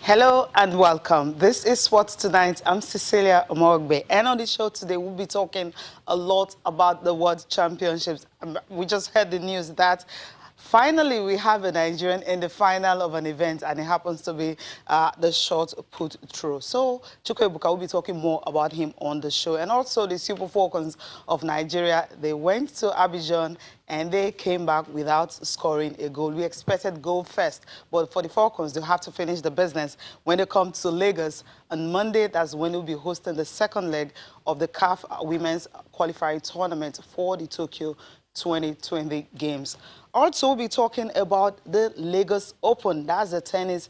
Hello and welcome. This is Sports Tonight. I'm Cecilia Omogbe. And on the show today, we'll be talking a lot about the World Championships. We just heard the news that finally we have a Nigerian in the final of an event, and it happens to be the shot put through. So Chukwuebuka will be talking more about him on the show. And also the Super Falcons of Nigeria, they went to Abidjan and they came back without scoring a goal. We expected goal first, but for the Falcons, they have to finish the business when they come to Lagos on Monday. That's when we'll be hosting the second leg of the CAF Women's Qualifying Tournament for the Tokyo 2020 Games. Also, we'll be talking about the Lagos Open. That's the tennis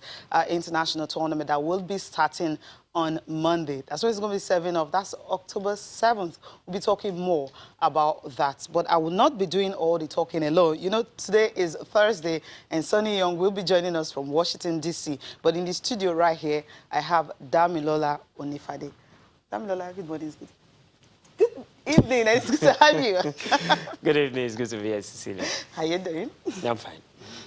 international tournament that will be starting on Monday. That's what it's going to be serving of. That's October 7th. We'll be talking more about that. But I will not be doing all the talking alone. You know, today is Thursday, and Sonny Young will be joining us from Washington, D.C. But in the studio right here, I have Damilola Onifade. Damilola, good morning. Good evening. It's good to have you. Good evening. It's good to be here, Cecilia. How you doing? I'm fine.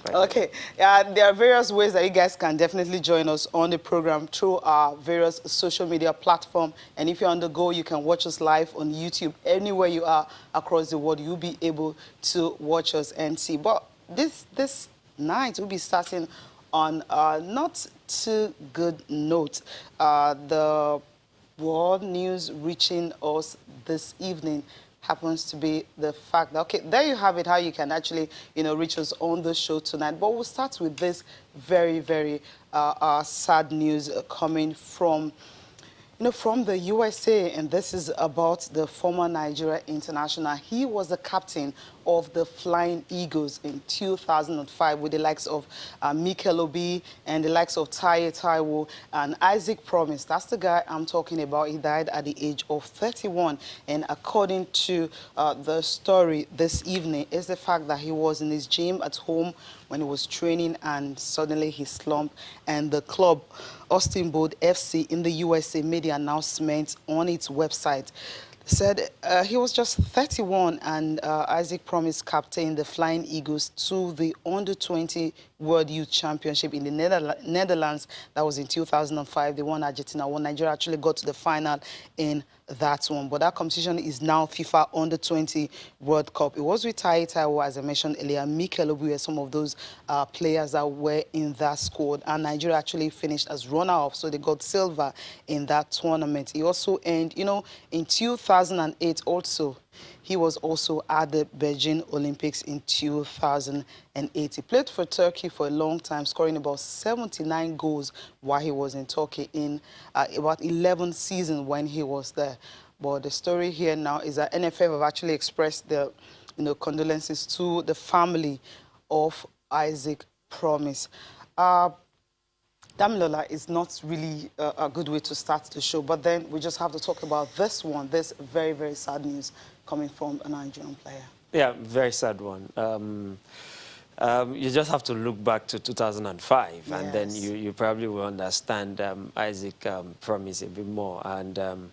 Okay. There are various ways that you guys can definitely join us on the program through our various social media platforms. And if you're on the go, you can watch us live on YouTube. Anywhere you are across the world, you'll be able to watch us and see. But this night, we'll be starting on a not too good note. The world news reaching us this evening happens to be the fact that, okay, there you have it, how you can actually, reach us on the show tonight. But we'll start with this very, very sad news coming from, from the USA, and this is about the former Nigeria international. He was the captain of the Flying Eagles in 2005 with the likes of Mikel Obi and the likes of Taye Taiwo and Isaac Promise. That's the guy I'm talking about. He died at the age of 31. And according to the story this evening, is the fact that he was in his gym at home when he was training, and suddenly he slumped, and the club Austin Bold FC in the USA made the announcement on its website. Said he was just 31, and Isaac Promise captained the Flying Eagles to the Under-20 World Youth Championship in the Netherlands. That was in 2005. They won Argentina. Nigeria actually got to the final in that one. But that competition is now FIFA Under-20 World Cup. It was with Taye Taiwo, as I mentioned earlier. Mikel Obi were some of those players that were in that squad. And Nigeria actually finished as runner-up, so they got silver in that tournament. He also earned, in 2008 also, he was also at the Beijing Olympics in 2008. He played for Turkey for a long time, scoring about 79 goals while he was in Turkey in about 11 seasons when he was there. But the story here now is that NFF have actually expressed their condolences to the family of Isaac Promise. Damilola is not really a good way to start the show, but then we just have to talk about this one, this very, very sad news coming from a Nigerian player. Yeah, very sad one. You just have to look back to 2005, yes, and then you probably will understand Isaac Promise a bit more. And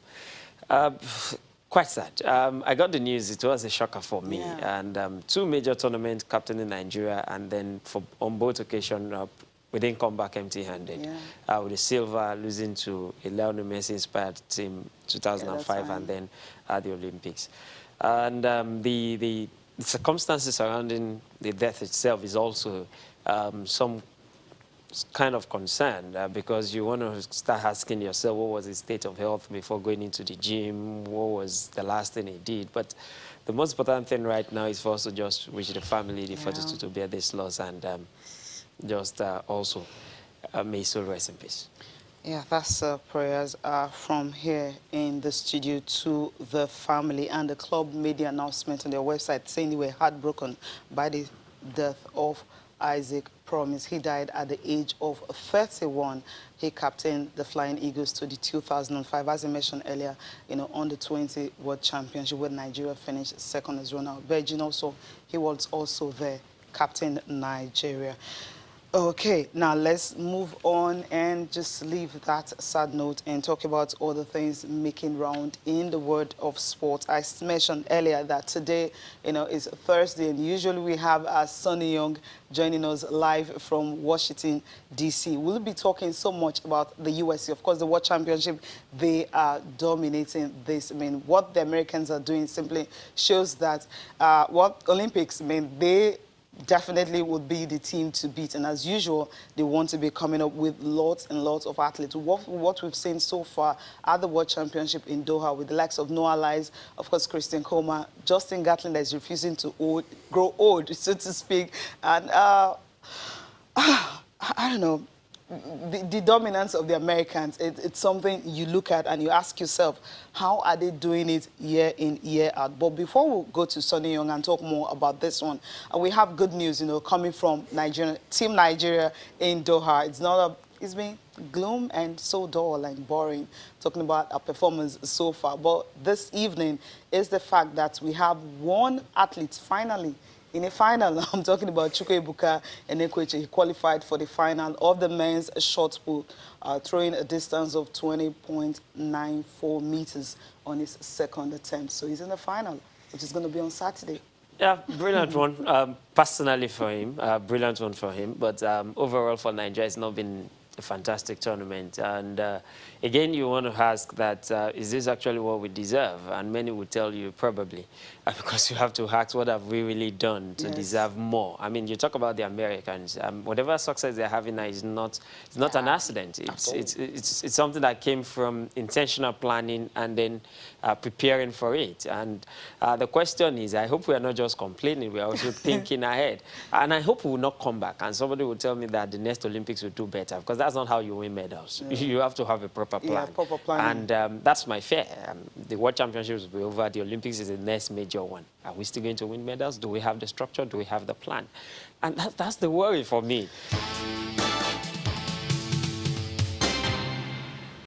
quite sad. I got the news. It was a shocker for me. Yeah. And 2 major tournaments captain in Nigeria, and then on both occasions, we didn't come back empty-handed. Yeah. With the silver, losing to a Lionel Messi-inspired team 2005, and then at the Olympics. And the circumstances surrounding the death itself is also some kind of concern, because you want to start asking yourself, what was his state of health before going into the gym? What was the last thing he did? But the most important thing right now is for us to just wish the family the fortitude to bear this loss, and just also may soul rest in peace. Yeah, that's prayers from here in the studio to the family. And the club made the announcement on their website saying they were heartbroken by the death of Isaac Promise. He died at the age of 31. He captained the Flying Eagles to the 2005, as I mentioned earlier, Under-20 World Championship, where Nigeria finished second as runner-up. Beijing also, he was also there, captain Nigeria. Okay, now let's move on and just leave that sad note and talk about other things making round in the world of sport. I mentioned earlier that today, is Thursday, and usually we have Sonny Young joining us live from Washington, D.C. We'll be talking so much about the USA. Of course, the World Championship, they are dominating this. I mean, what the Americans are doing simply shows that what Olympics, I mean, they definitely would be the team to beat. And as usual, they want to be coming up with lots and lots of athletes. What we've seen so far at the World Championship in Doha with the likes of Noah Lyles, of course, Christian Coleman, Justin Gatlin that is refusing to grow old, so to speak. And I don't know, the dominance of the Americans, it's something you look at and you ask yourself, how are they doing it year in, year out? But before we go to Sonny Young and talk more about this one, we have good news, coming from Nigeria, Team Nigeria in Doha. It's been gloom and so dull and boring talking about our performance so far. But this evening is the fact that we have one athlete finally in a final. I'm talking about Chukwuebuka Enekwechi. He qualified for the final of the men's shot put, throwing a distance of 20.94 meters on his second attempt. So he's in the final, which is going to be on Saturday. Yeah, brilliant one. Personally for him, brilliant one for him. But overall for Nigeria, it's not been a fantastic tournament. And again, you want to ask that, is this actually what we deserve? And many will tell you probably, because you have to ask, what have we really done to deserve more? I mean, you talk about the Americans. Whatever success they're having now is not an accident. It's something that came from intentional planning and then preparing for it. And the question is, I hope we are not just complaining, we are also thinking ahead. And I hope we will not come back and somebody will tell me that the next Olympics will do better, because that's not how you win medals. Yeah. You have to have a proper plan. Yeah, proper planning. And that's my fear. The World Championships will be over. The Olympics is the next major one. Are we still going to win medals? Do we have the structure? Do we have the plan? And that's the worry for me.